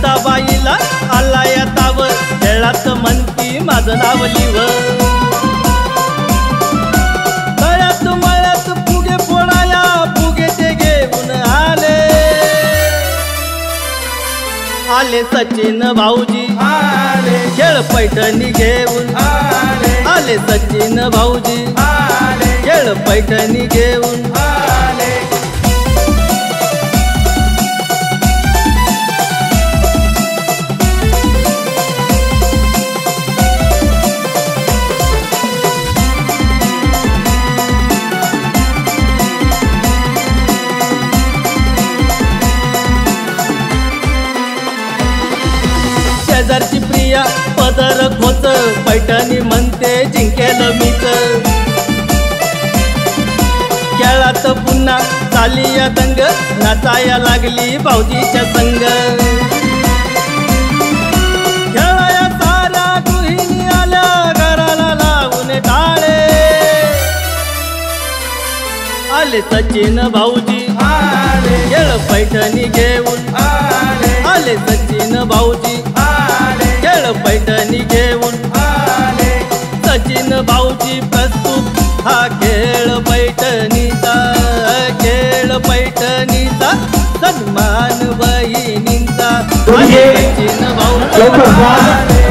शांता बाईला आला या ताव खेळात म्हणती माझं नाव लिव तळ्यात मळ्यात फुगे फोडाया फुगे ते घेऊन आले आले सचिन भाऊजी आले खेळ पैठणी घेऊन आले सचिन भाऊजी खेळ पैठणी घेऊन शेजारची प्रिया पदर खोच पैठणी म्हणते जिंकेल मीच खेळात पुन्हा चाली या दंग नाचाया लागली भाऊजीच्या संग खेळाया साऱ्या गृहिणी आल्या घराला लावून टाळे आले सचिन भाऊजी खेळ पैठणी घेऊन आले सचिन भाऊजी खेळ पैठणी घेऊन सचिन भाऊजी प्रस्तुत हा खेळ पैठणीचा सन्मान बहिणींचा सचिन भाऊजी